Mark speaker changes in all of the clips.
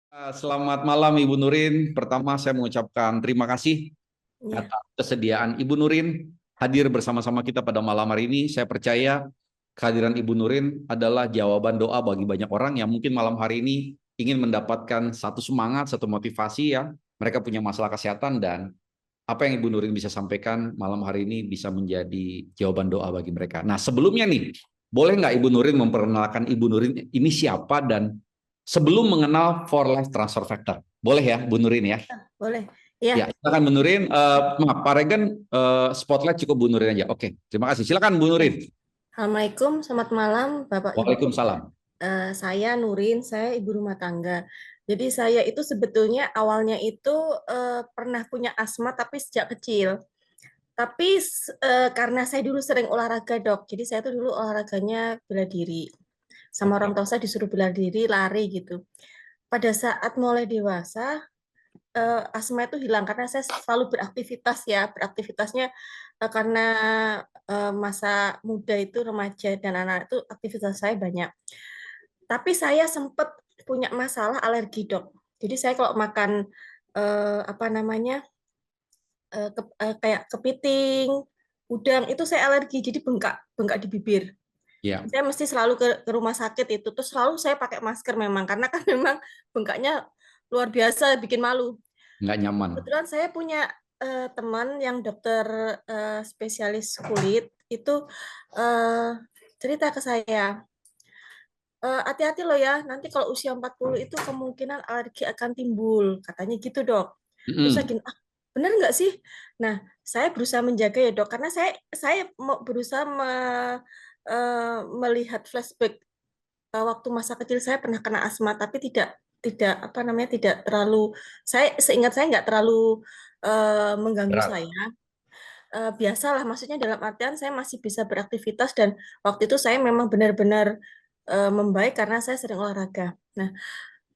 Speaker 1: Selamat malam Ibu Nurin. Pertama saya mengucapkan terima kasih
Speaker 2: Ya,
Speaker 1: atas kesediaan Ibu Nurin hadir bersama-sama kita pada malam hari ini. Saya percaya kehadiran Ibu Nurin adalah jawaban doa bagi banyak orang yang mungkin malam hari ini ingin mendapatkan satu semangat, satu motivasi ya. Mereka punya masalah kesehatan dan apa yang Ibu Nurin bisa sampaikan malam hari ini bisa menjadi jawaban doa bagi mereka. Nah, sebelumnya nih, boleh nggak Ibu Nurin memperkenalkan Ibu Nurin ini siapa dan sebelum mengenal For Life Transfer Factor? Boleh ya, Bu Nurin ya?
Speaker 2: boleh.
Speaker 1: Ya,
Speaker 2: Ya,
Speaker 1: silakan Bu Nurin. Maaf, Pak Regen, spotlight cukup Bu Nurin aja. Oke, terima kasih. Silakan Bu
Speaker 2: ya.
Speaker 1: Nurin.
Speaker 2: Assalamualaikum, selamat malam Bapak Ibu.
Speaker 1: Waalaikumsalam.
Speaker 2: Saya Nurin, saya ibu rumah tangga. Jadi saya itu sebetulnya awalnya itu pernah punya asma tapi sejak kecil. Tapi karena saya dulu sering olahraga dok, jadi saya tuh dulu olahraganya bela diri. Sama orang
Speaker 1: Oke.
Speaker 2: tua saya disuruh bela diri, lari gitu. Pada saat mulai dewasa, asma itu hilang karena saya selalu beraktivitas ya, beraktivitasnya karena masa muda itu remaja dan anak itu aktivitas saya banyak. Tapi saya sempat punya masalah alergi dok. Jadi saya kalau makan apa namanya kayak kepiting, udang itu saya alergi, jadi bengkak bengkak di bibir.
Speaker 1: Ya,
Speaker 2: Saya mesti selalu ke rumah sakit itu, terus selalu saya pakai masker memang karena kan memang bengkaknya luar biasa bikin malu.
Speaker 1: nggak nyaman.
Speaker 2: Kebetulan saya punya teman yang dokter spesialis kulit itu eh, cerita ke saya, hati-hati loh ya, nanti kalau usia 40 itu kemungkinan alergi akan timbul, katanya gitu dok. Terus saya
Speaker 1: Mm-mm.
Speaker 2: gini, ah, bener nggak sih? Nah, saya berusaha menjaga ya dok, karena saya mau berusaha melihat flashback waktu masa kecil saya pernah kena asma, tapi tidak tidak apa namanya tidak terlalu, saya seingat saya nggak terlalu mengganggu
Speaker 1: Berat.
Speaker 2: saya. Biasalah, maksudnya dalam artian saya masih bisa beraktivitas dan waktu itu saya memang benar-benar membaik karena saya sering olahraga. Nah,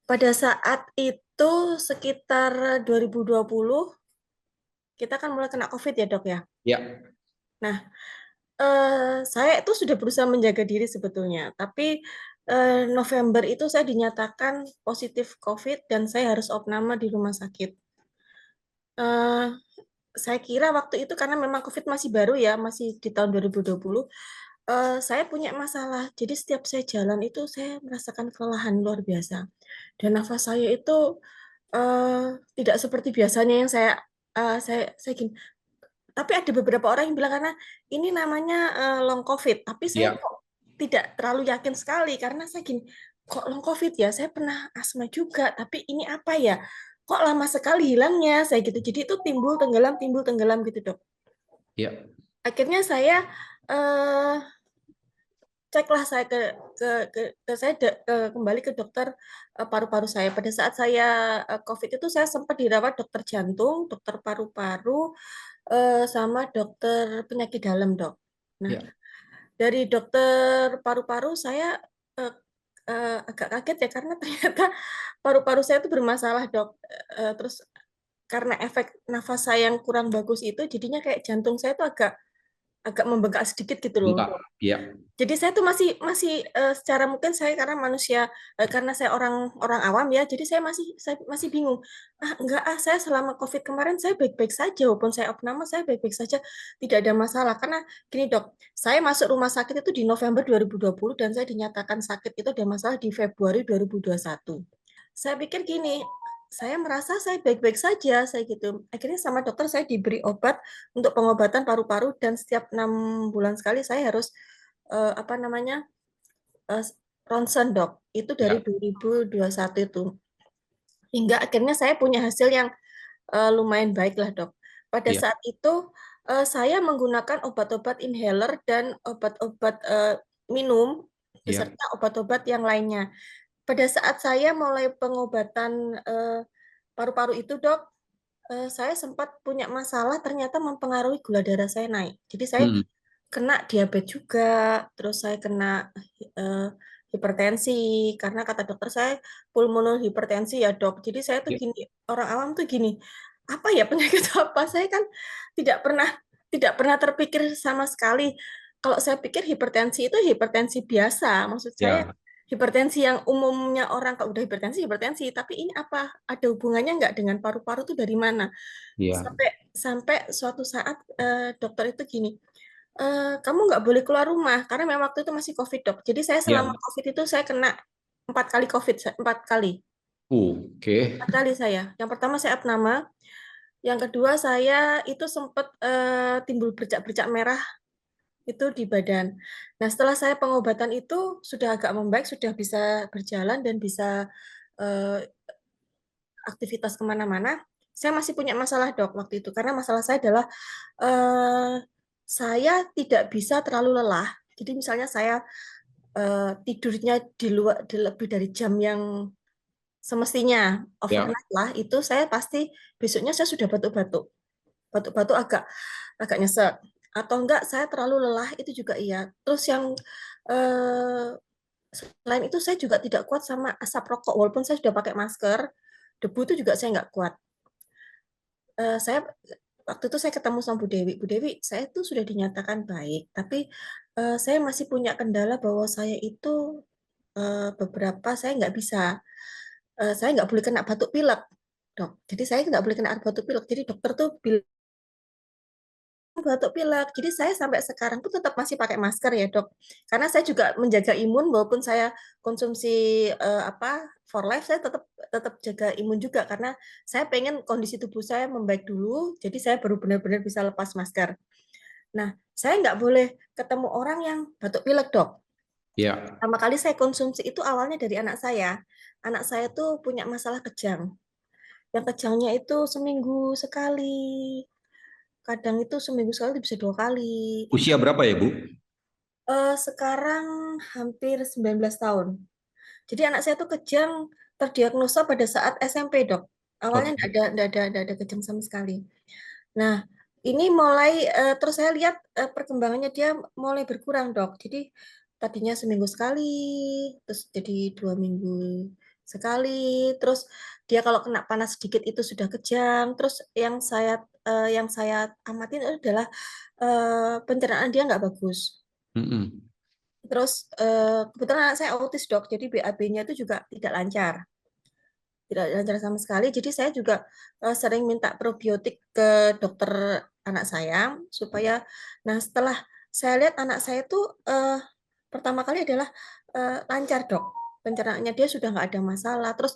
Speaker 2: pada saat itu sekitar 2020 kita kan mulai kena COVID ya dok ya.
Speaker 1: Ya,
Speaker 2: Nah, saya itu sudah berusaha menjaga diri sebetulnya, tapi November itu saya dinyatakan positif COVID dan saya harus opname di rumah sakit. Eh, saya kira waktu itu karena memang COVID masih baru ya, masih di tahun 2020, saya punya masalah. Jadi setiap saya jalan itu saya merasakan kelelahan luar biasa. Dan nafas saya itu tidak seperti biasanya yang saya gini. Tapi ada beberapa orang yang bilang karena ini namanya long COVID. Tapi saya
Speaker 1: ya,
Speaker 2: kok tidak terlalu yakin sekali karena saya gini, kok long COVID ya? Saya pernah asma juga, tapi ini apa ya? Kok lama sekali hilangnya? Saya gitu. Jadi itu timbul tenggelam gitu, Dok.
Speaker 1: ya,
Speaker 2: Akhirnya saya eh, ceklah saya ke saya kembali ke dokter paru-paru saya. Pada saat saya COVID itu saya sempat dirawat dokter jantung, dokter paru-paru, sama dokter penyakit dalam, Dok. Nah,
Speaker 1: ya.
Speaker 2: dari dokter paru-paru saya eh, agak kaget ya karena ternyata paru-paru saya itu bermasalah, Dok. Terus karena efek nafas saya yang kurang bagus itu jadinya kayak jantung saya itu agak agak membengkak sedikit gitu loh.
Speaker 1: Bentar. Ya,
Speaker 2: Jadi saya tuh masih masih secara mungkin saya karena manusia karena saya orang orang awam ya, jadi saya masih bingung. Ah enggak ah, saya selama COVID kemarin saya baik-baik saja walaupun saya opname saya baik-baik saja, tidak ada masalah. Karena gini dok, saya masuk rumah sakit itu di November 2020 dan saya dinyatakan sakit itu ada masalah di Februari 2021. Saya pikir gini, saya merasa saya baik-baik saja, saya gitu. Akhirnya sama dokter saya diberi obat untuk pengobatan paru-paru dan setiap 6 bulan sekali saya harus apa namanya uh, ronsen dok. Itu dari
Speaker 1: ya,
Speaker 2: 2021 itu. Hingga akhirnya saya punya hasil yang lumayan baik lah dok. Pada
Speaker 1: ya,
Speaker 2: saat itu saya menggunakan obat-obat inhaler dan obat-obat minum
Speaker 1: ya.
Speaker 2: beserta obat-obat yang lainnya. Pada saat saya mulai pengobatan paru-paru itu, Dok, saya sempat punya masalah ternyata mempengaruhi gula darah saya naik. Jadi saya
Speaker 1: Mm.
Speaker 2: kena diabetes juga, terus saya kena eh, hipertensi karena kata dokter saya pulmonal hipertensi ya, Dok. Jadi saya tuh
Speaker 1: Ya,
Speaker 2: gini, orang awam tuh gini, apa ya penyakit apa? Saya kan tidak pernah tidak pernah terpikir sama sekali. Kalau saya pikir hipertensi itu hipertensi biasa, maksud saya
Speaker 1: ya.
Speaker 2: hipertensi yang umumnya orang kalau udah hipertensi, tapi ini apa ada hubungannya nggak dengan paru-paru tuh dari mana?
Speaker 1: Iya,
Speaker 2: Sampai sampai suatu saat dokter itu gini, kamu nggak boleh keluar rumah karena memang waktu itu masih COVID dok. Jadi saya selama
Speaker 1: iya.
Speaker 2: COVID itu saya kena 4 kali COVID, 4 kali.
Speaker 1: Oke.
Speaker 2: 4 kali saya. Yang pertama saya apnama, yang kedua saya itu sempat timbul bercak-bercak merah itu di badan. Nah, setelah saya pengobatan itu sudah agak membaik, sudah bisa berjalan dan bisa eh, aktivitas kemana-mana. Saya masih punya masalah dok waktu itu karena masalah saya adalah eh, saya tidak bisa terlalu lelah. Jadi misalnya saya tidurnya di luar lebih dari jam yang semestinya
Speaker 1: Ya.
Speaker 2: overnight lah, itu saya pasti besoknya saya sudah batuk-batuk, batuk-batuk agak nyesek atau enggak saya terlalu lelah itu juga iya. Terus yang eh, selain itu saya juga tidak kuat sama asap rokok walaupun saya sudah pakai masker, debu itu juga saya nggak kuat. Saya waktu itu saya ketemu sama Bu Dewi. Bu Dewi, saya itu sudah dinyatakan baik, tapi saya masih punya kendala bahwa saya itu beberapa saya nggak bisa, saya nggak boleh kena batuk pilek, dok. Jadi saya nggak boleh kena batuk pilek. Jadi dokter tuh bilang batuk pilek. Jadi saya sampai sekarang pun tetap masih pakai masker ya, Dok. Karena saya juga menjaga imun walaupun saya konsumsi apa for life saya tetap tetap jaga imun juga karena saya pengen kondisi tubuh saya membaik dulu. Jadi saya baru benar-benar bisa lepas masker. Nah, saya nggak boleh ketemu orang yang batuk pilek, Dok.
Speaker 1: Ya.
Speaker 2: Pertama kali saya konsumsi itu awalnya dari anak saya. Anak saya tuh punya masalah kejang. Yang kejangnya itu seminggu sekali. Kadang itu seminggu sekali bisa 2 kali.
Speaker 1: Usia berapa ya, Bu?
Speaker 2: Sekarang hampir 19 tahun. Jadi anak saya tuh kejang terdiagnosa pada saat SMP, Dok. Awalnya
Speaker 1: Oke.
Speaker 2: nggak ada kejang sama sekali. Nah, ini mulai terus saya lihat perkembangannya dia mulai berkurang, Dok. Jadi tadinya seminggu sekali, terus jadi 2 minggu sekali, terus dia kalau kena panas sedikit itu sudah kejang. Terus yang saya amatin adalah pencernaan dia nggak bagus.
Speaker 1: Mm-mm.
Speaker 2: Terus kebetulan anak saya autis dok, jadi BAB-nya itu juga tidak lancar sama sekali. Jadi saya juga sering minta probiotik ke dokter anak saya supaya, nah setelah saya lihat anak saya itu pertama kali adalah lancar dok, pencernaannya dia sudah nggak ada masalah. Terus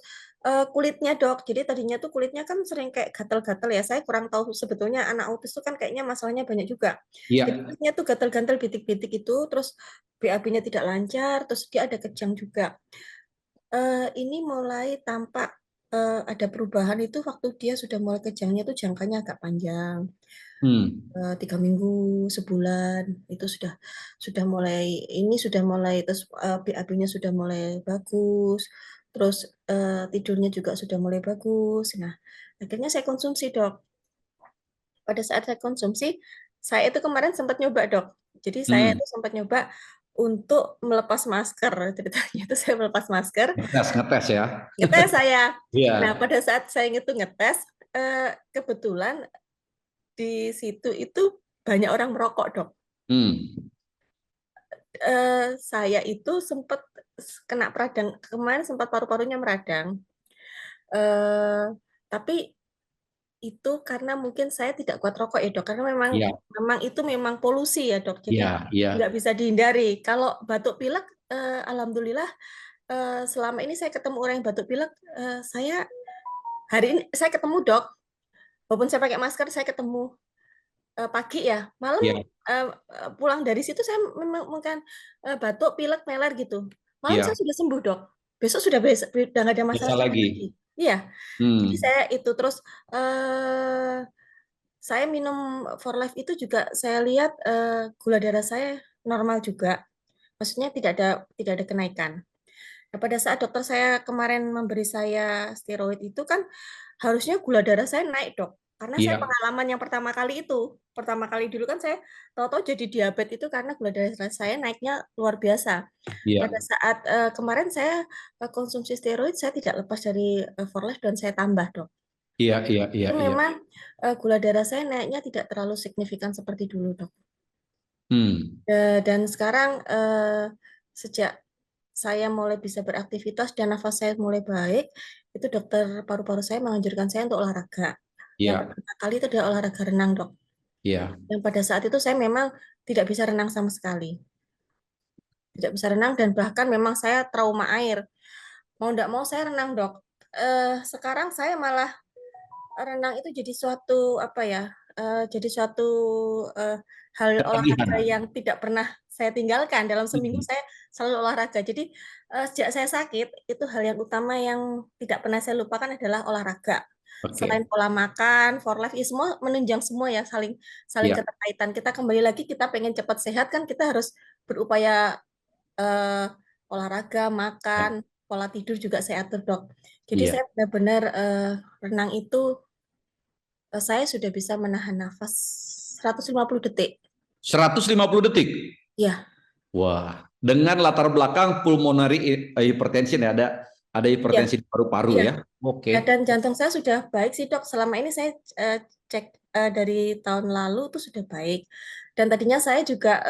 Speaker 2: kulitnya dok, jadi tadinya tuh kulitnya kan sering kayak gatal-gatal ya. Saya kurang tahu sebetulnya anak autis itu kan kayaknya masalahnya banyak juga. Jadi
Speaker 1: Iya.
Speaker 2: kulitnya tuh gatal-gatal bintik-bintik itu, terus BAB-nya tidak lancar, terus dia ada kejang juga. Ini mulai tampak ada perubahan itu waktu dia sudah mulai kejangnya tuh jangkanya agak panjang.
Speaker 1: Hmm.
Speaker 2: 3 minggu, sebulan itu sudah mulai ini sudah mulai terus BAB-nya sudah mulai bagus, terus tidurnya juga sudah mulai bagus. Nah, akhirnya saya konsumsi dok. Pada saat saya konsumsi, saya itu kemarin sempat nyoba dok. Jadi saya
Speaker 1: Hmm.
Speaker 2: itu sempat nyoba untuk melepas masker. Ceritanya itu saya melepas masker,
Speaker 1: Ngetes, ngetes ya.
Speaker 2: ngetes saya. Nah,
Speaker 1: Iya.
Speaker 2: pada saat saya itu ngetes, kebetulan di situ itu banyak orang merokok dok.
Speaker 1: Hmm.
Speaker 2: Saya itu sempat kena peradang kemarin, sempat paru-parunya meradang. Eh, tapi itu karena mungkin saya tidak kuat rokok ya dok, karena memang
Speaker 1: Iya.
Speaker 2: memang itu memang polusi ya dok, jadi
Speaker 1: Iya. Iya.
Speaker 2: nggak bisa dihindari. Kalau batuk pilek, alhamdulillah selama ini saya ketemu orang yang batuk pilek, saya hari ini saya ketemu dok, walaupun saya pakai masker saya ketemu pagi ya, malam
Speaker 1: Iya.
Speaker 2: pulang dari situ saya memang mungkin batuk pilek meler gitu. Malam saya
Speaker 1: Iya.
Speaker 2: sudah sembuh dok, besok udah nggak ada masalah
Speaker 1: Biasa
Speaker 2: sama
Speaker 1: lagi.
Speaker 2: lagi. Iya, jadi
Speaker 1: Hmm.
Speaker 2: saya itu terus saya minum for life itu juga saya lihat gula darah saya normal juga, maksudnya tidak ada kenaikan. Nah, pada saat dokter saya kemarin memberi saya steroid itu kan harusnya gula darah saya naik dok, karena saya
Speaker 1: Iya.
Speaker 2: pengalaman yang pertama kali dulu kan saya tahu-tahu jadi diabetes itu karena gula darah saya naiknya luar biasa. Pada
Speaker 1: Iya.
Speaker 2: saat kemarin saya konsumsi steroid, saya tidak lepas dari for life dan saya tambah dok.
Speaker 1: Iya. Iya. Iya.
Speaker 2: Jadi
Speaker 1: Iya.
Speaker 2: memang gula darah saya naiknya tidak terlalu signifikan seperti dulu, Dok.
Speaker 1: Hmm.
Speaker 2: Dan sekarang sejak saya mulai bisa beraktivitas dan nafas saya mulai baik, itu dokter paru-paru saya menganjurkan saya untuk olahraga. Yang
Speaker 1: Iya,
Speaker 2: pertama kali itu adalah olahraga renang, Dok.
Speaker 1: iya.
Speaker 2: Yang pada saat itu saya memang tidak bisa renang sama sekali. Tidak bisa renang dan bahkan memang saya trauma air. Mau tidak mau saya renang, Dok. Sekarang saya malah renang itu jadi suatu apa ya? Jadi suatu eh, hal olahraga
Speaker 1: Ketagihan.
Speaker 2: yang tidak pernah saya tinggalkan. Dalam seminggu saya selalu olahraga. Jadi sejak saya sakit itu hal yang utama yang tidak pernah saya lupakan adalah olahraga.
Speaker 1: Oke.
Speaker 2: Selain pola makan, for life, itu semua menunjang semua ya, saling saling
Speaker 1: Iya,
Speaker 2: keterkaitan. Kita kembali lagi kita pengen cepat sehat kan kita harus berupaya eh, olahraga, makan,
Speaker 1: iya.
Speaker 2: pola tidur juga saya atur, Dok. Jadi
Speaker 1: Iya.
Speaker 2: saya benar-benar renang itu saya sudah bisa menahan nafas 150 detik.
Speaker 1: 150 detik.
Speaker 2: Ya,
Speaker 1: Wah, dengan latar belakang pulmonary hypertension ya, ada
Speaker 2: ya,
Speaker 1: hipertensi di paru-paru
Speaker 2: ya.
Speaker 1: ya.
Speaker 2: Ya,
Speaker 1: Oke.
Speaker 2: dan jantung saya sudah baik sih, Dok. Selama ini saya cek dari tahun lalu itu sudah baik. Dan tadinya saya juga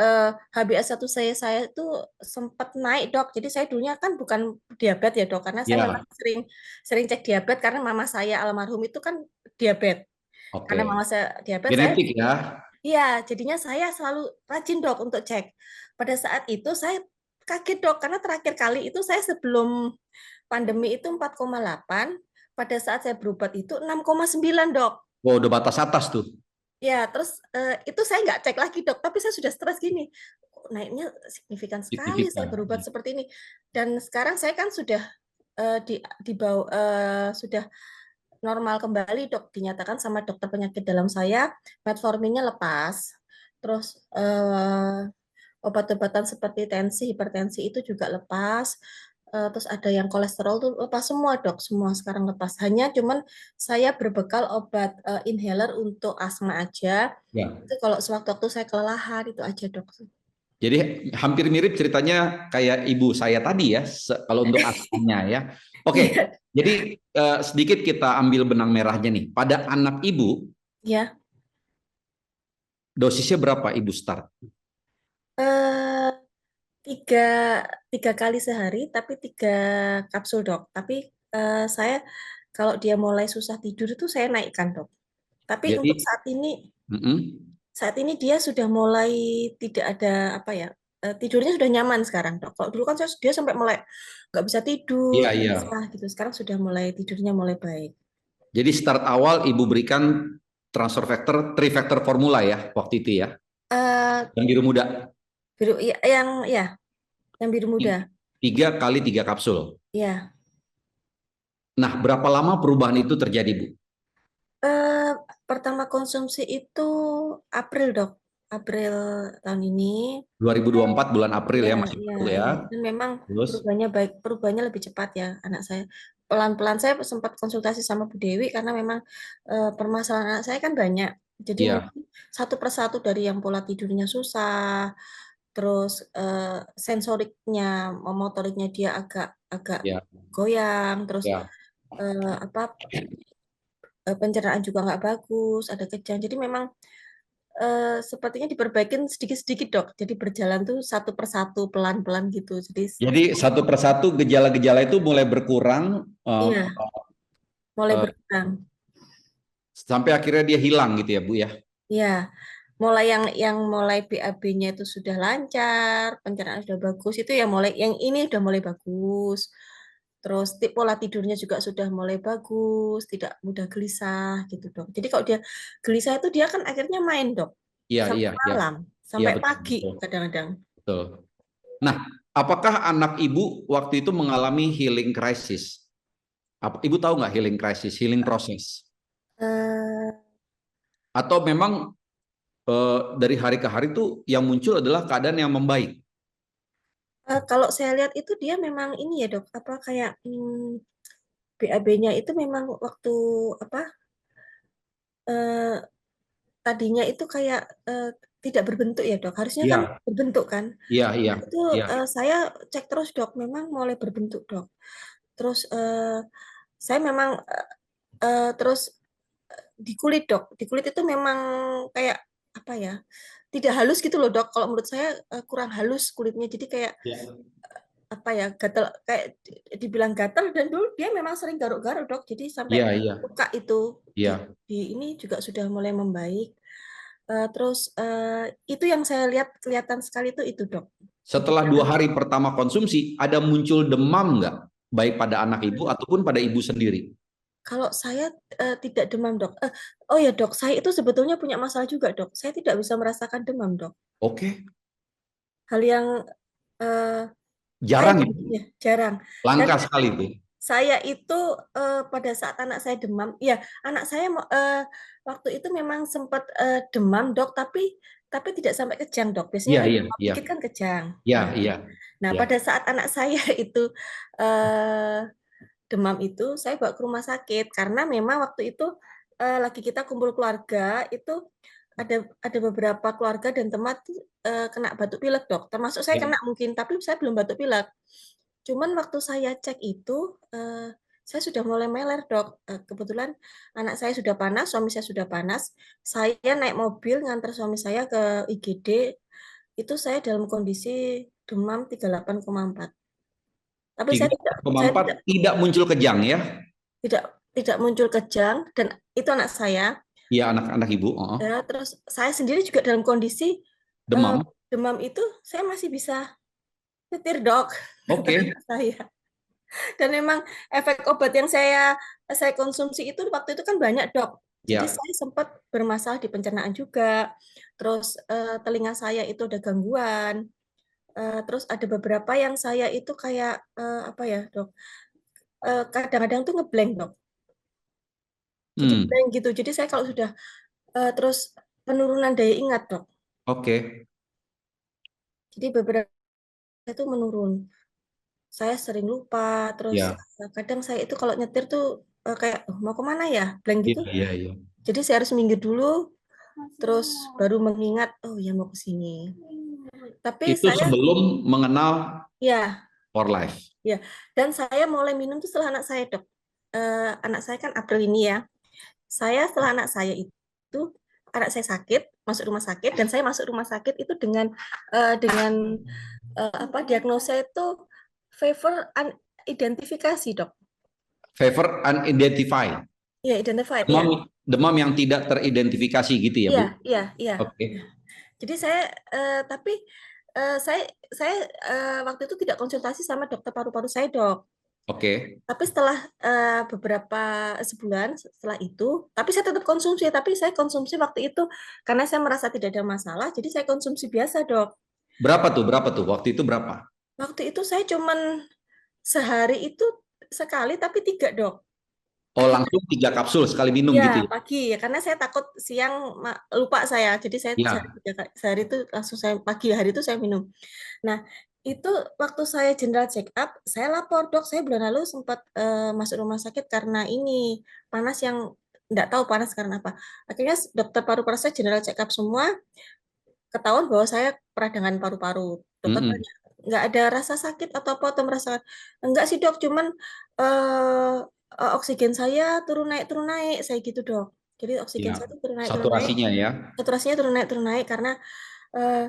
Speaker 2: HbA1c saya itu sempat naik, Dok. Jadi saya dulunya kan bukan diabetes ya, Dok, karena saya memang
Speaker 1: Ya,
Speaker 2: sering sering cek diabetes karena mama saya almarhum itu kan diabetes. Karena
Speaker 1: oke.
Speaker 2: mama saya diabetes, saya
Speaker 1: Genetik ya.
Speaker 2: iya, jadinya saya selalu rajin, Dok, untuk cek. Pada saat itu saya kaget, Dok, karena terakhir kali itu saya sebelum pandemi itu 4,8, pada saat saya berobat itu 6,9, Dok.
Speaker 1: Oh, udah batas atas tuh.
Speaker 2: Ya, terus itu saya nggak cek lagi, Dok, tapi saya sudah stres gini, kok naiknya signifikan sekali saya
Speaker 1: Signifikan.
Speaker 2: berobat seperti ini. Dan sekarang saya kan sudah di bawah sudah normal kembali, Dok, dinyatakan sama dokter penyakit dalam saya, metforminnya lepas. Terus obat-obatan seperti tensi, hipertensi itu juga lepas. Terus ada yang kolesterol tuh lepas semua, Dok, semua sekarang lepas. Hanya cuman saya berbekal obat inhaler untuk asma aja.
Speaker 1: Ya.
Speaker 2: Itu kalau sewaktu-waktu saya kelelahan itu aja, Dok.
Speaker 1: Jadi hampir mirip ceritanya kayak ibu saya tadi ya, kalau untuk asmanya ya. Oke,
Speaker 2: Iya,
Speaker 1: jadi sedikit kita ambil benang merahnya nih. Pada anak ibu,
Speaker 2: ya.
Speaker 1: dosisnya berapa ibu start?
Speaker 2: Eh, tiga, tiga kali sehari, tapi 3 kapsul, Dok. Tapi saya kalau dia mulai susah tidur itu saya naikkan, Dok. Tapi
Speaker 1: Jadi,
Speaker 2: untuk
Speaker 1: mm-mm.
Speaker 2: saat ini dia sudah mulai tidak ada apa ya, tidurnya sudah nyaman sekarang, Dok. Kalau dulu kan dia sampai mulai nggak bisa tidur,
Speaker 1: Iya, iya.
Speaker 2: susah gitu. Sekarang sudah mulai tidurnya mulai baik.
Speaker 1: Jadi start awal ibu berikan transfer factor, three factor formula ya waktu itu ya,
Speaker 2: Eh
Speaker 1: yang biru muda.
Speaker 2: biru ya, yang biru muda.
Speaker 1: 3 kali 3 kapsul.
Speaker 2: Ya.
Speaker 1: Nah, berapa lama perubahan itu terjadi, Bu?
Speaker 2: Eh pertama konsumsi itu April, Dok. April tahun ini.
Speaker 1: 2024 bulan April
Speaker 2: Iya,
Speaker 1: ya, masih
Speaker 2: iya,
Speaker 1: baru ya.
Speaker 2: iya. Dan memang
Speaker 1: Terus,
Speaker 2: perubahannya baik, perubahannya lebih cepat ya anak saya. Pelan-pelan saya sempat konsultasi sama Bu Dewi karena memang permasalahan anak saya kan banyak. Jadi
Speaker 1: ya,
Speaker 2: mungkin satu persatu dari yang pola tidurnya susah, terus sensoriknya, motoriknya dia agak agak
Speaker 1: ya,
Speaker 2: goyang, terus
Speaker 1: ya.
Speaker 2: apa pencernaan juga nggak bagus, ada kejang. Jadi memang sepertinya diperbaikin sedikit-sedikit, Dok. Jadi berjalan tuh satu persatu pelan-pelan gitu. Jadi
Speaker 1: Jadi satu persatu gejala-gejala itu mulai berkurang
Speaker 2: iya, mulai
Speaker 1: eh,
Speaker 2: berkurang.
Speaker 1: sampai akhirnya dia hilang gitu ya, Bu ya.
Speaker 2: Iya, mulai yang mulai BAB-nya itu sudah lancar, pencernaan sudah bagus, itu ya mulai yang ini udah mulai bagus. Terus pola tidurnya juga sudah mulai bagus, tidak mudah gelisah gitu, Dok. Jadi kalau dia gelisah itu dia kan akhirnya main, Dok.
Speaker 1: Iya,
Speaker 2: Sampai
Speaker 1: iya, iya.
Speaker 2: malam,
Speaker 1: Iya,
Speaker 2: sampai
Speaker 1: betul,
Speaker 2: pagi
Speaker 1: betul,
Speaker 2: kadang-kadang.
Speaker 1: betul. Nah, apakah anak ibu waktu itu mengalami healing crisis? Ibu tahu nggak healing crisis, healing process?
Speaker 2: Eh,
Speaker 1: Atau memang dari hari ke hari itu yang muncul adalah keadaan yang membaik?
Speaker 2: kalau saya lihat itu dia memang ini ya, Dok, apa kayak BAB-nya itu memang waktu apa eh, tadinya itu kayak tidak berbentuk ya, Dok. Harusnya kan
Speaker 1: Iya,
Speaker 2: berbentuk kan.
Speaker 1: iya, iya,
Speaker 2: Nah, itu
Speaker 1: iya,
Speaker 2: saya cek terus, Dok, memang mulai berbentuk, Dok. Terus saya memang terus di kulit, Dok. Di kulit itu memang kayak apa ya? Tidak halus gitu loh, Dok. Kalau menurut saya kurang halus kulitnya. Jadi kayak
Speaker 1: iya.
Speaker 2: apa ya, gatal, kayak dibilang gatal, dan dulu dia memang sering garuk-garuk dok, jadi sampai
Speaker 1: Iya, iya,
Speaker 2: luka itu
Speaker 1: iya.
Speaker 2: di ini juga sudah mulai membaik. Terus itu yang saya lihat kelihatan sekali itu dok. Jadi
Speaker 1: Setelah 2 hari pertama konsumsi, ada muncul demam nggak? Baik pada anak ibu ataupun pada ibu sendiri?
Speaker 2: kalau saya tidak demam dok. Oh ya dok, saya itu sebetulnya punya masalah juga dok. Saya tidak bisa merasakan demam dok.
Speaker 1: Oke,
Speaker 2: Hal yang eh,
Speaker 1: jarang ya,
Speaker 2: ya, jarang. Dan
Speaker 1: langka sekali itu.
Speaker 2: saya itu pada saat anak saya demam, ya anak saya waktu itu memang sempat demam dok, tapi tidak sampai kejang dok. Biasanya
Speaker 1: Iya,
Speaker 2: kan
Speaker 1: iya,
Speaker 2: demam
Speaker 1: iya,
Speaker 2: dikit kan kejang.
Speaker 1: iya,
Speaker 2: Nah,
Speaker 1: iya,
Speaker 2: nah
Speaker 1: iya.
Speaker 2: pada saat anak saya itu eh, demam itu, saya bawa ke rumah sakit karena memang waktu itu lagi kita kumpul keluarga itu ada beberapa keluarga dan teman kena batuk pilek dok. Termasuk saya
Speaker 1: Ya.
Speaker 2: kena mungkin, tapi saya belum batuk pilek. Cuman waktu saya cek itu, saya sudah mulai meler, Dok. Kebetulan anak saya sudah panas, suami saya sudah panas. Saya naik mobil ngantar suami saya ke IGD, itu saya dalam kondisi demam 38,4. Tapi
Speaker 1: tiga koma
Speaker 2: saya
Speaker 1: empat tidak muncul kejang ya?
Speaker 2: tidak tidak muncul kejang, dan itu anak saya.
Speaker 1: Iya, anak-anak ibu. Oh.
Speaker 2: Ya, terus saya sendiri juga dalam kondisi eh,
Speaker 1: Demam.
Speaker 2: demam itu saya masih bisa nyetir, Dok. Kata
Speaker 1: Oke.
Speaker 2: anak saya. Dan memang efek obat yang saya konsumsi itu waktu itu kan banyak dok. Jadi
Speaker 1: Ya.
Speaker 2: saya sempat bermasalah di pencernaan juga. Terus telinga saya itu ada gangguan. Terus ada beberapa yang saya itu kayak apa ya dok? Kadang-kadang tuh ngeblank dok. Jadi
Speaker 1: Hmm.
Speaker 2: blank gitu. Jadi saya kalau sudah terus penurunan daya ingat dok.
Speaker 1: Oke.
Speaker 2: Jadi beberapa itu menurun. Saya sering lupa. Terus
Speaker 1: Ya.
Speaker 2: kadang saya itu kalau nyetir tuh kayak "Oh, mau kemana ya? Blank
Speaker 1: Iya,
Speaker 2: gitu.
Speaker 1: iya, iya.
Speaker 2: Jadi saya harus minggir dulu, terus baru mengingat, oh ya mau ke sini. Tapi
Speaker 1: Itu
Speaker 2: saya,
Speaker 1: sebelum mengenal
Speaker 2: ya,
Speaker 1: For Life.
Speaker 2: ya, dan saya mulai minum tuh setelah anak saya dok. Anak saya kan April ini ya. Saya setelah anak saya itu, anak saya sakit, masuk rumah sakit, dan saya masuk rumah sakit itu dengan apa diagnosa itu fever unidentifikasi dok.
Speaker 1: Fever unidentified.
Speaker 2: Ya, identified ya.
Speaker 1: Demam yang tidak teridentifikasi gitu ya,
Speaker 2: Iya,
Speaker 1: Bu?
Speaker 2: iya, iya.
Speaker 1: Oke.
Speaker 2: Jadi tapi saya waktu itu tidak konsultasi sama dokter paru-paru saya dok.
Speaker 1: Oke.
Speaker 2: Tapi setelah beberapa sebulan setelah itu, tapi saya tetap konsumsi. Tapi saya konsumsi waktu itu karena saya merasa tidak ada masalah, jadi saya konsumsi biasa dok.
Speaker 1: Berapa tuh? Berapa tuh? Waktu itu berapa?
Speaker 2: Waktu itu saya cuman sehari itu sekali, tapi tiga dok.
Speaker 1: Oh, langsung 3 kapsul sekali minum
Speaker 2: Ya,
Speaker 1: gitu ya?
Speaker 2: pagi ya, karena saya takut siang lupa saya. Jadi saya
Speaker 1: Ya.
Speaker 2: sehari itu langsung saya pagi hari itu saya minum. Nah, itu waktu saya general check up, saya lapor, "Dok, saya bulan lalu sempat masuk rumah sakit karena ini panas yang enggak tahu panas karena apa." Akhirnya dokter paru-paru saya general check up semua, ketahuan bahwa saya peradangan paru-paru. Dokter
Speaker 1: Mm-mm.
Speaker 2: tanya, "Enggak ada rasa sakit atau apa atau merasa?" "Enggak sih, Dok, cuman eh, oksigen saya turun naik," saya gitu, Dok. Jadi oksigen
Speaker 1: Ya.
Speaker 2: saya itu turun naik,
Speaker 1: Saturasinya ya.
Speaker 2: saturasinya turun naik karena eh,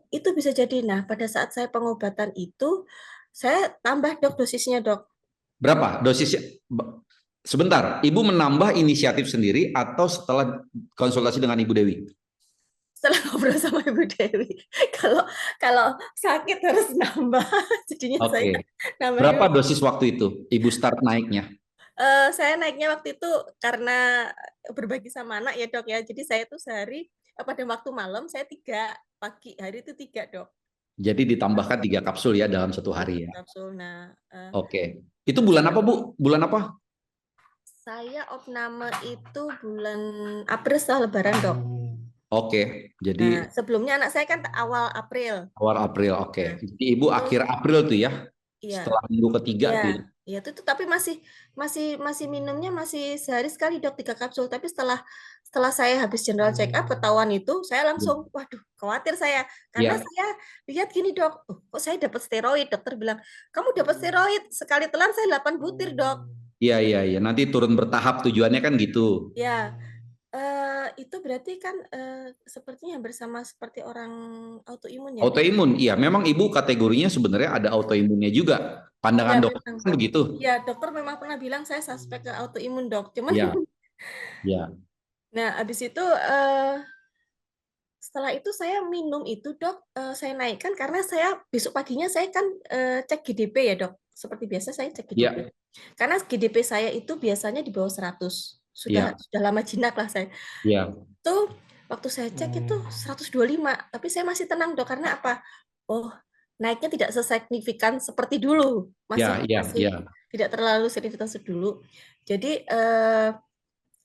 Speaker 2: itu bisa jadi. Nah, pada saat saya pengobatan itu, saya tambah dok dosisnya dok.
Speaker 1: Berapa dosisnya? Sebentar, Ibu menambah inisiatif sendiri atau setelah konsultasi dengan Ibu Dewi?
Speaker 2: Setelah ngobrol sama Ibu Dewi, kalau kalau sakit harus nambah, jadinya saya
Speaker 1: Oke.
Speaker 2: nambah
Speaker 1: Berapa
Speaker 2: dulu.
Speaker 1: dosis waktu itu Ibu start naiknya?
Speaker 2: Saya naiknya waktu itu karena berbagi sama anak ya dok ya. Jadi saya tuh sehari pada waktu malam saya tiga, pagi hari itu tiga dok.
Speaker 1: Jadi ditambahkan 3 kapsul ya dalam satu hari ya.
Speaker 2: Kapsul. Nah,
Speaker 1: Oke. Itu bulan apa, Bu? Bulan apa?
Speaker 2: saya opname itu bulan April setelah Lebaran dok.
Speaker 1: Oke.
Speaker 2: Nah,
Speaker 1: Jadi
Speaker 2: sebelumnya anak saya kan awal April.
Speaker 1: awal April. Oke.
Speaker 2: Nah,
Speaker 1: Jadi Ibu
Speaker 2: itu
Speaker 1: akhir April tuh ya.
Speaker 2: iya,
Speaker 1: Setelah minggu ketiga
Speaker 2: iya,
Speaker 1: tuh ya.
Speaker 2: iya itu tuh, tapi masih minumnya masih sehari sekali dok 3 kapsul. Tapi setelah setelah saya habis general check up ketahuan itu, saya langsung, waduh, khawatir saya karena
Speaker 1: Ya.
Speaker 2: saya lihat gini dok, oh, kok saya dapat steroid? Dokter bilang, kamu dapat steroid sekali telan saya 8 butir dok.
Speaker 1: Iya, iya, iya. Nanti turun bertahap tujuannya kan gitu.
Speaker 2: Ya, Itu berarti kan sepertinya bersama seperti orang autoimun ya, Dok?
Speaker 1: Autoimun, iya. Memang ibu kategorinya sebenarnya ada autoimunnya juga.
Speaker 2: Ya,
Speaker 1: Pandangan dokter
Speaker 2: memang.
Speaker 1: kan begitu.
Speaker 2: Ya, dokter memang pernah bilang saya suspek ke autoimun, Dok. Cuman,
Speaker 1: Iya, iya.
Speaker 2: nah, habis itu setelah itu saya minum itu, Dok, saya naikkan karena saya besok paginya saya kan cek GDP ya, Dok. Seperti biasa saya cek GDP.
Speaker 1: Iya,
Speaker 2: Karena GDP saya itu biasanya di bawah 100.
Speaker 1: iya,
Speaker 2: Sudah lama jinak lah saya.
Speaker 1: iya,
Speaker 2: Tuh waktu saya cek itu 125, tapi saya masih tenang, Dok, karena apa? Oh, naiknya tidak sesignifikan seperti dulu.
Speaker 1: iya,
Speaker 2: Masih
Speaker 1: iya,
Speaker 2: masih
Speaker 1: iya.
Speaker 2: tidak terlalu signifikan seperti dulu. Jadi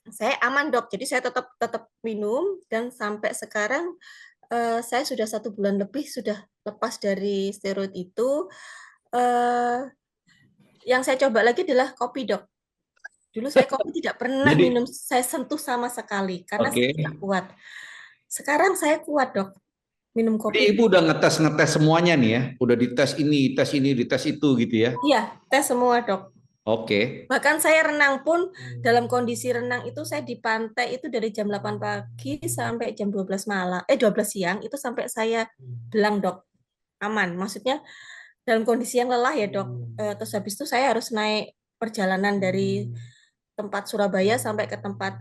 Speaker 2: saya aman, Dok. Jadi saya tetap tetap minum dan sampai sekarang saya sudah 1 bulan lebih sudah lepas dari steroid itu. Eh, yang saya coba lagi adalah kopi, Dok. Dulu saya kopi tidak pernah
Speaker 1: Jadi,
Speaker 2: minum, saya sentuh sama sekali karena
Speaker 1: oke.
Speaker 2: saya tidak kuat. Sekarang saya kuat, Dok, minum
Speaker 1: Jadi
Speaker 2: kopi.
Speaker 1: ibu udah ngetes semuanya nih ya. Udah dites ini, dites itu gitu ya.
Speaker 2: Iya, tes semua, Dok.
Speaker 1: Oke.
Speaker 2: Bahkan saya renang pun dalam kondisi renang itu saya di pantai itu dari jam 8 pagi sampai jam 12 malam, 12 siang itu sampai saya belang, Dok. Aman. Maksudnya dalam kondisi yang lelah ya, Dok. Terus habis itu saya harus naik perjalanan dari tempat Surabaya sampai ke tempat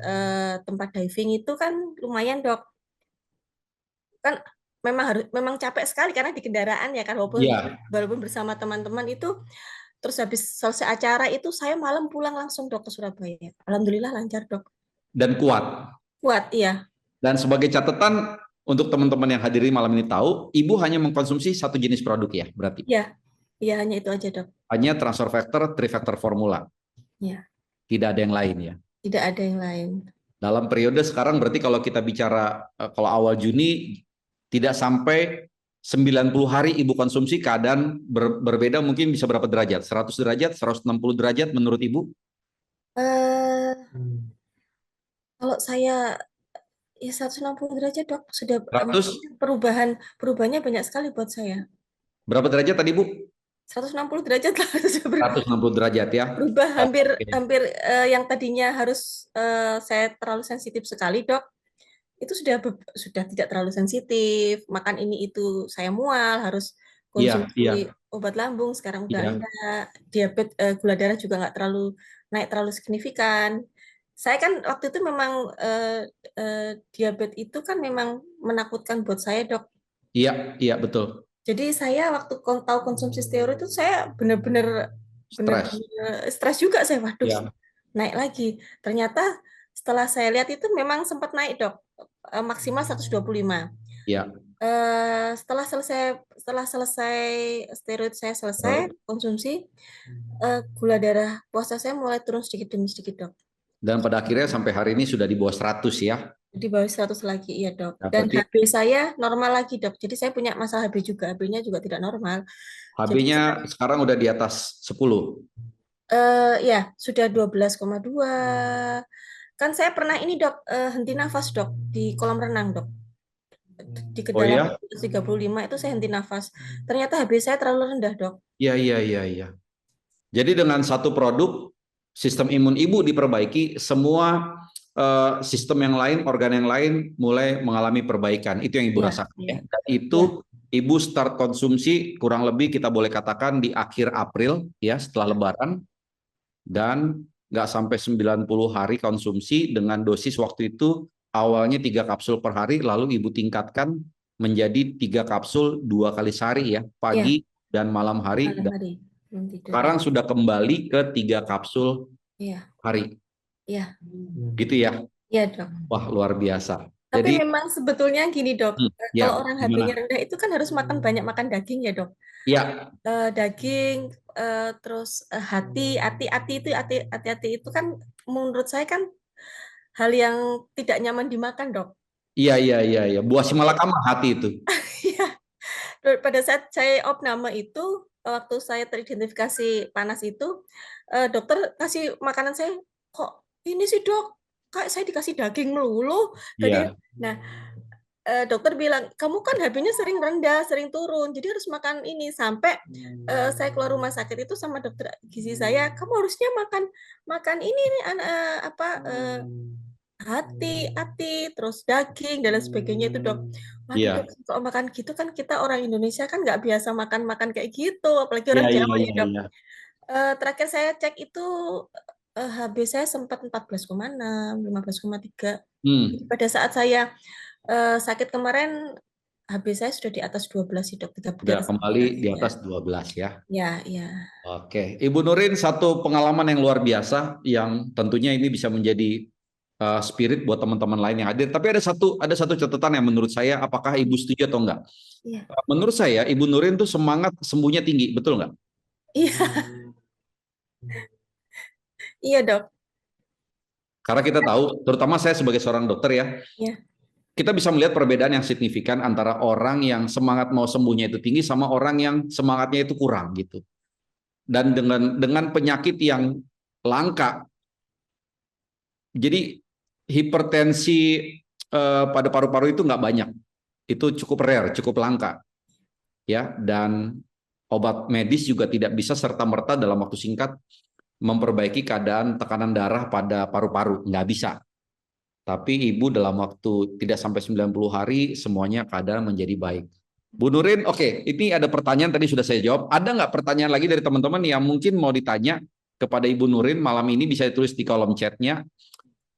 Speaker 2: diving itu kan lumayan, Dok. Kan memang capek sekali karena di kendaraan ya kan, walaupun
Speaker 1: Iya.
Speaker 2: walaupun bersama teman-teman itu. Terus habis selesai acara itu saya malam pulang langsung, Dok, ke Surabaya. Alhamdulillah lancar, Dok.
Speaker 1: Dan kuat.
Speaker 2: Kuat, iya.
Speaker 1: Dan sebagai catatan untuk teman-teman yang hadiri malam ini tahu, ibu hanya mengkonsumsi satu jenis produk ya, berarti.
Speaker 2: Iya, iya hanya itu aja, Dok.
Speaker 1: Hanya transfer factor, trifactor formula.
Speaker 2: Iya,
Speaker 1: Tidak ada yang lain ya.
Speaker 2: tidak ada yang lain.
Speaker 1: Dalam periode sekarang berarti kalau kita bicara kalau awal Juni tidak sampai 90 hari ibu konsumsi keadaan berbeda mungkin bisa berapa derajat? 100 derajat, 160 derajat menurut ibu?
Speaker 2: Eh, kalau saya ya 160 derajat, Dok, sudah
Speaker 1: 100
Speaker 2: perubahannya banyak sekali buat saya.
Speaker 1: berapa derajat tadi Bu?
Speaker 2: 160 derajat lah sudah
Speaker 1: 160 derajat ya.
Speaker 2: berubah hampir
Speaker 1: Oke.
Speaker 2: hampir yang tadinya harus saya terlalu sensitif sekali, Dok. Itu sudah tidak terlalu sensitif, makan ini itu saya mual, harus
Speaker 1: Iya, iya,
Speaker 2: konsumsi obat lambung, sekarang udah
Speaker 1: iya.
Speaker 2: enggak. Diabetes, gula darah juga enggak terlalu naik terlalu signifikan. Saya kan waktu itu memang diabetes itu kan memang menakutkan buat saya, Dok.
Speaker 1: Iya, iya betul.
Speaker 2: Jadi saya waktu tahu konsumsi steroid itu saya benar-benar
Speaker 1: Stres.
Speaker 2: stres juga, saya waduh
Speaker 1: Iya,
Speaker 2: naik lagi. Ternyata setelah saya lihat itu memang sempat naik, Dok, maksimal 125.
Speaker 1: iya.
Speaker 2: Setelah selesai steroid saya selesai konsumsi, gula darah puasa saya mulai turun sedikit demi sedikit, Dok.
Speaker 1: Dan pada akhirnya sampai hari ini sudah di bawah 100 ya.
Speaker 2: Di bawah 100 lagi, iya, Dok.
Speaker 1: Nah,
Speaker 2: Dan
Speaker 1: berarti
Speaker 2: HB saya normal lagi, Dok. Jadi saya punya masalah HB juga. HB-nya juga tidak normal. Jadi
Speaker 1: HB-nya sekarang udah di atas 10.
Speaker 2: ya sudah 12,2. Kan saya pernah ini, Dok, henti nafas, Dok, di kolam renang, Dok. Di
Speaker 1: Oh
Speaker 2: kedalaman
Speaker 1: ya?
Speaker 2: 35 itu saya henti nafas. Ternyata HB saya terlalu rendah, Dok.
Speaker 1: Iya, iya, iya, iya. Jadi dengan satu produk sistem imun ibu diperbaiki, semua sistem yang lain, organ yang lain mulai mengalami perbaikan. Itu yang ibu
Speaker 2: Iya,
Speaker 1: rasakan
Speaker 2: iya,
Speaker 1: ya. Dan
Speaker 2: iya,
Speaker 1: itu ibu start konsumsi kurang lebih kita boleh katakan di akhir April ya setelah Lebaran dan nggak sampai 90 hari konsumsi dengan dosis waktu itu awalnya 3 kapsul per hari lalu ibu tingkatkan menjadi 3 kapsul 2 kali sehari ya
Speaker 2: iya,
Speaker 1: pagi dan malam hari.
Speaker 2: malam hari belum tidur.
Speaker 1: Sekarang sudah kembali ke 3 kapsul
Speaker 2: Iya,
Speaker 1: hari,
Speaker 2: iya,
Speaker 1: gitu ya.
Speaker 2: iya, Dok.
Speaker 1: Wah, luar biasa.
Speaker 2: Tapi
Speaker 1: Jadi,
Speaker 2: memang sebetulnya gini, Dok.
Speaker 1: ya,
Speaker 2: Kalau orang HB-nya
Speaker 1: gimana?
Speaker 2: rendah itu kan harus banyak makan daging ya, Dok.
Speaker 1: Ya,
Speaker 2: Daging, terus hati-hati itu kan menurut saya kan hal yang tidak nyaman dimakan, Dok.
Speaker 1: iya, iya, iya, iya. Buah simalakama hati itu.
Speaker 2: Iya. Pada saat saya opname itu, waktu saya teridentifikasi panas itu, dokter kasih makanan saya, "Kok ini sih, Dok? Kak, saya dikasih daging melulu tadi."
Speaker 1: Iya,
Speaker 2: Nah, dokter bilang, "Kamu kan HB-nya sering rendah, sering turun, jadi harus makan ini." Sampai, saya keluar rumah sakit itu sama dokter gizi saya, "Kamu harusnya makan makan ini nih, apa, hati, terus daging dan lain sebagainya itu dok. Waduh dok,
Speaker 1: Iya,
Speaker 2: kalau makan gitu kan kita orang Indonesia kan nggak biasa makan-makan kayak gitu, apalagi
Speaker 1: iya,
Speaker 2: orang
Speaker 1: iya,
Speaker 2: Jawa ya
Speaker 1: iya,
Speaker 2: dok.
Speaker 1: iya.
Speaker 2: Terakhir saya cek itu HB saya sempat 14,6, 15,3. Jadi
Speaker 1: Hmm,
Speaker 2: pada saat saya sakit kemarin HB saya sudah di atas 12 sih dok, di
Speaker 1: udah
Speaker 2: atas
Speaker 1: kembali
Speaker 2: 13
Speaker 1: di
Speaker 2: ya.
Speaker 1: atas 12 ya.
Speaker 2: Ya, ya.
Speaker 1: Oke, Ibu Nurin, satu pengalaman yang luar biasa yang tentunya ini bisa menjadi spirit buat teman-teman lain yang hadir. Tapi ada satu catatan yang menurut saya, apakah Ibu setuju atau enggak?
Speaker 2: Iya.
Speaker 1: Menurut saya, Ibu Nurin tuh semangat sembuhnya tinggi, betul nggak?
Speaker 2: Iya, iya dok.
Speaker 1: Karena kita tahu, terutama saya sebagai seorang dokter ya,
Speaker 2: Iya.
Speaker 1: kita bisa melihat perbedaan yang signifikan antara orang yang semangat mau sembuhnya itu tinggi sama orang yang semangatnya itu kurang gitu. Dan dengan penyakit yang langka, jadi hipertensi pada paru-paru itu nggak banyak, itu cukup rare, cukup langka, ya. Dan obat medis juga tidak bisa serta merta dalam waktu singkat memperbaiki keadaan tekanan darah pada paru-paru, nggak bisa. Tapi ibu dalam waktu tidak sampai 90 hari semuanya keadaan menjadi baik. Bu Nurin, oke, ini ada pertanyaan tadi sudah saya jawab. Ada nggak pertanyaan lagi dari teman-teman yang mungkin mau ditanya kepada Ibu Nurin malam ini, bisa ditulis di kolom chatnya.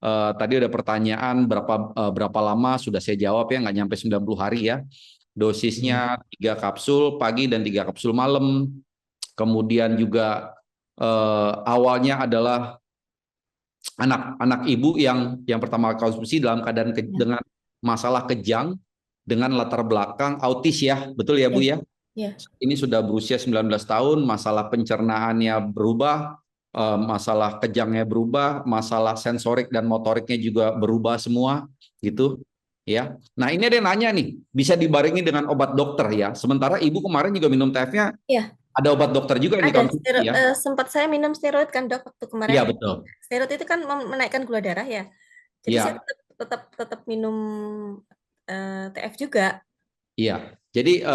Speaker 1: Tadi ada pertanyaan berapa lama, sudah saya jawab ya, nggak nyampe 90 hari ya. Dosisnya 3 kapsul pagi dan 3 kapsul malam. Kemudian juga awalnya adalah anak ibu yang pertama konsumsi dalam keadaan
Speaker 2: Iya.
Speaker 1: dengan masalah kejang dengan latar belakang autis ya, betul ya
Speaker 2: Iya.
Speaker 1: Bu ya?
Speaker 2: Iya.
Speaker 1: Ini sudah berusia 19 tahun, masalah pencernaannya berubah, masalah kejangnya berubah, masalah sensorik dan motoriknya juga berubah semua gitu ya. Nah, ini ada yang nanya nih, bisa dibarengi dengan obat dokter ya. Sementara Ibu kemarin juga minum TF-nya
Speaker 2: Iya.
Speaker 1: ada obat dokter juga yang
Speaker 2: Ada
Speaker 1: dikonsumsi ya.
Speaker 2: sempat saya minum steroid kan dok waktu kemarin.
Speaker 1: Iya, betul.
Speaker 2: Steroid itu kan menaikkan gula darah ya. Jadi saya
Speaker 1: Iya.
Speaker 2: tetap minum TF juga.
Speaker 1: Iya, jadi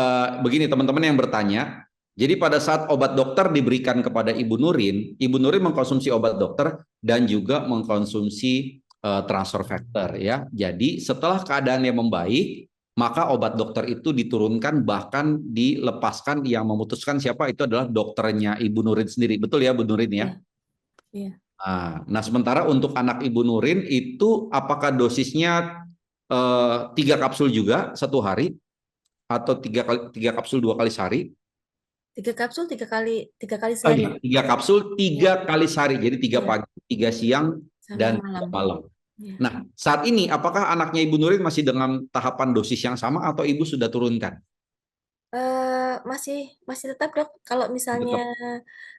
Speaker 1: begini teman-teman yang bertanya, jadi pada saat obat dokter diberikan kepada Ibu Nurin mengkonsumsi obat dokter dan juga mengkonsumsi transfer factor ya. Jadi setelah keadaannya membaik, maka obat dokter itu diturunkan bahkan dilepaskan, yang memutuskan siapa itu adalah dokternya Ibu Nurin sendiri. Betul ya Bu Nurin ya?
Speaker 2: Iya, iya.
Speaker 1: Nah, sementara untuk anak Ibu Nurin itu apakah dosisnya 3 kapsul juga 1 hari? Atau 3 kapsul 2 kali sehari?
Speaker 2: 3 kapsul tiga kali
Speaker 1: Oh
Speaker 2: sehari.
Speaker 1: iya, 3 kapsul
Speaker 2: Iya,
Speaker 1: 3 kali sehari. Jadi 3 pagi,
Speaker 2: iya.
Speaker 1: 3 siang,
Speaker 2: Sama
Speaker 1: dan
Speaker 2: malam.
Speaker 1: 3 malam.
Speaker 2: Iya.
Speaker 1: Nah, saat ini apakah anaknya Ibu Nurin masih dengan tahapan dosis yang sama atau Ibu sudah turunkan?
Speaker 2: Masih masih tetap dok. Kalau misalnya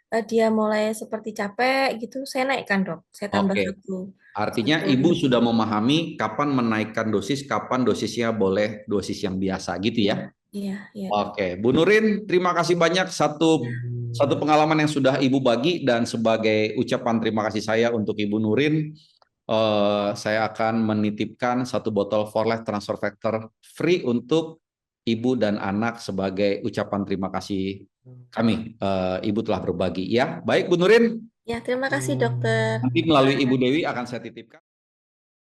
Speaker 1: Tetap.
Speaker 2: dia mulai seperti capek gitu, saya naikkan dok. Saya tambah
Speaker 1: Oke.
Speaker 2: satu
Speaker 1: Artinya
Speaker 2: satu
Speaker 1: Ibu sudah memahami kapan menaikkan dosis, kapan dosisnya boleh dosis yang biasa gitu
Speaker 2: Iya,
Speaker 1: ya.
Speaker 2: iya, iya dok.
Speaker 1: Oke, Bu Nurin, terima kasih banyak satu pengalaman yang sudah Ibu bagi, dan sebagai ucapan terima kasih saya untuk Ibu Nurin, saya akan menitipkan 1 botol For Life Transfer Factor free untuk ibu dan anak sebagai ucapan terima kasih kami. Ibu telah berbagi ya. Baik Bu Nurin,
Speaker 2: Ya, terima kasih dokter.
Speaker 1: nanti melalui Ibu Dewi akan saya titipkan.